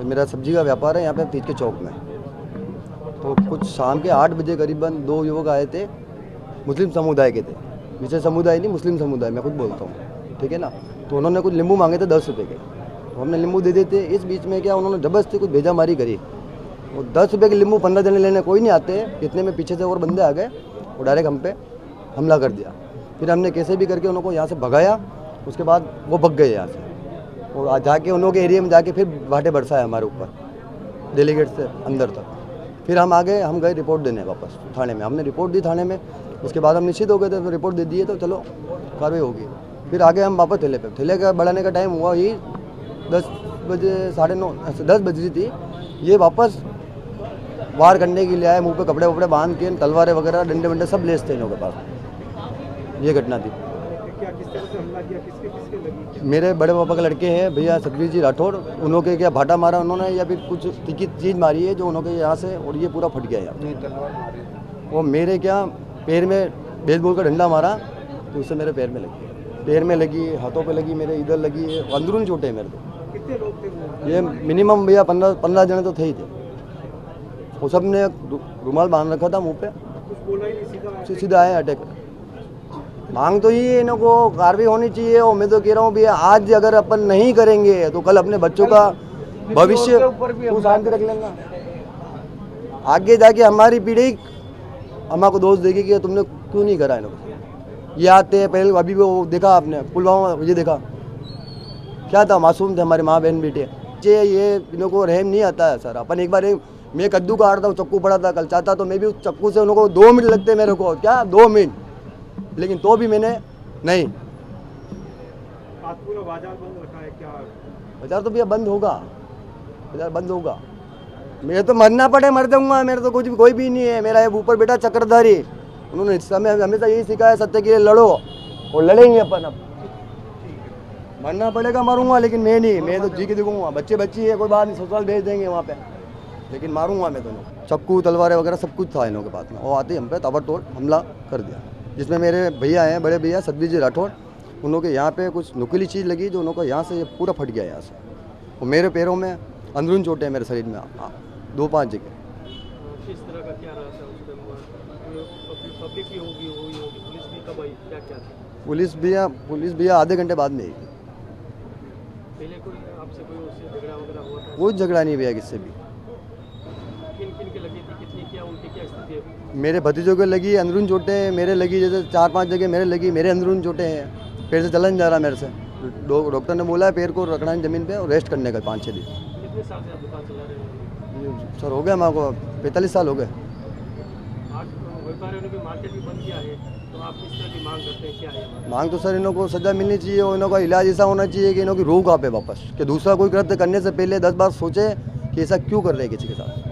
मेरा सब्जी का व्यापार है यहाँ पे तीज के चौक में। तो कुछ शाम के 8 बजे करीबन 2 युवक आए थे, मुस्लिम समुदाय के थे, विशेष समुदाय नहीं, मुस्लिम समुदाय, मैं खुद बोलता हूँ, ठीक है ना। तो उन्होंने कुछ नींबू मांगे थे 10 रुपये के, तो हमने नींबू दे देते। इस बीच में क्या उन्होंने जबरदस्ती कुछ भेजामारी करी, वो 10 रुपये के नींबू 15 जने लेने कोई नहीं आते, इतने में पीछे से और बंदे आ गए और डायरेक्ट हम पे हमला कर दिया। फिर हमने कैसे भी करके उनको यहाँ से भगाया, उसके बाद वो भग गए यहाँ से और जाके उन्होंने एरिया में जाके फिर बाटे बरसाए हमारे ऊपर डेलीगेट से अंदर तक। फिर हम गए रिपोर्ट देने वापस थाने में, हमने रिपोर्ट दी थाने में। उसके बाद हम निश्चित हो गए थे, रिपोर्ट दे दिए तो चलो कार्रवाई होगी। फिर आगे हम वापस ठेले का बढ़ाने का टाइम हुआ ही 10 बजे 9:30 10 बज रही थी। ये वापस वार करने के लिए आए, मुंह पे कपड़े वपड़े बांध के, तलवारें वगैरह डंडे वंडे सब लेस थे इनों के पास। ये घटना थी। क्या किस तरह से हमला किया, किसके लगी? मेरे बड़े पापा के लड़के हैं भैया सतवीर जी राठौड़, उन्होंने क्या भाटा मारा उन्होंने या फिर कुछ तीखी चीज़ मारी है जो उन्होंने यहाँ से, और ये पूरा फट गया यहाँ। नहीं, तलवार मारी। वो मेरे क्या पैर में बेसबॉल का डंडा मारा तो उससे मेरे पैर में लगी, हाथों पे लगी, मेरे इधर लगी, अंदरून चोटें मेरे को। कितने लोग थे वो? ये मिनिमम भैया 15 जने तो थे ही थे। वो सब ने रुमाल बांध रखा था मुंह पे, कुछ बोला ही नहीं, सीधा आए अटैक। मांग तो ये इन्हों को कार्रवाई होनी चाहिए। और मैं तो कह रहा हूँ भैया आज अगर अपन नहीं करेंगे तो कल अपने बच्चों का भविष्य तू शांति रख लेंगे। आगे जाके हमारी पीढ़ी अम्मा को दोष देगी कि तुमने क्यों नहीं करा इनको। ये आते हैं पहले, अभी वो देखा आपने पुलवामा, ये देखा क्या था, मासूम थे हमारे माँ बहन बेटे। ये इन्हों को रहम नहीं आता है सर। अपन एक बार मैं कद्दू काट रहा हूँ, चक्कू पड़ा था कल, चाहता तो मैं भी उस चक्कू से उनको 2 मिनट लगते मेरे को, क्या 2 मिनट, लेकिन तो भी मैंने नहीं। आज पूरा बाजार बंद रखा है क्या? बाजार तो भैया बंद होगा, बाजार बंद होगा। मेरे तो मरना पड़े मर जाऊंगा, मेरे तो कुछ कोई भी नहीं है। मेरा ये ऊपर बेटा चक्रधारी, उन्होंने समय हमेशा यही सिखाया सत्य के लिए लड़ो, और लड़ेंगे अपन। अब मरना पड़ेगा मरूंगा, लेकिन मैं नहीं, मैं तो जी के दिखूंगा। बच्चे बच्ची है कोई बात नहीं, ससुराल भेज देंगे वहाँ पे, लेकिन मारूंगा मैं दोनों। चक्कू तलवारें वगैरह सब कुछ था इनों के पास में। वो आते हम पे ताबड़तोड़ हमला कर दिया, जिसमें मेरे भैया हैं, बड़े भैया सतवीर जी राठौड़, उन लोगों के यहाँ पे कुछ नुकीली चीज़ लगी जो उन्होंने यहाँ से ये पूरा फट गया यहाँ से। और मेरे पैरों में अंदरून चोटें, मेरे शरीर में 2-5 जगह। किस तरह का क्या रहा था उस टाइम? पब्लिक भी होगी, पुलिस भी कब आई, क्या क्या था? पुलिस भैया आधे घंटे बाद में आई थी। पहले कोई आपसे कोई उससे झगड़ा वगैरह हुआ था? कोई झगड़ा नहीं भैया किससे भी। किन के लगी थी, कितनी, क्या उनकी क्या स्थिति है? मेरे भतीजों के लगी अंदरून चोटें, मेरे लगी जैसे 4-5 जगह मेरे लगी, मेरे अंदरून चोटें हैं। पैर से चला नहीं जा रहा मेरे से। डॉक्टर ने बोला है पैर को रखना है ज़मीन पे और रेस्ट करने का 5-6 दिन। कितने साल से आप दुकान चला रहे हैं? सर हो गया मेरे को 45 साल हो गए। आज व्यापारियों ने भी मार्केट भी बंद किया है, तो आप किस तरह की मांग करते हैं, क्या है? मांग तो सर इन्हों को सजा मिलनी चाहिए और इन्हों का इलाज ऐसा होना चाहिए कि इन्हों की रूह कांपे वापस, कि दूसरा कोई कृत्य करने से पहले 10 बार सोचे कि ऐसा क्यों कर रहे हैं किसी के साथ।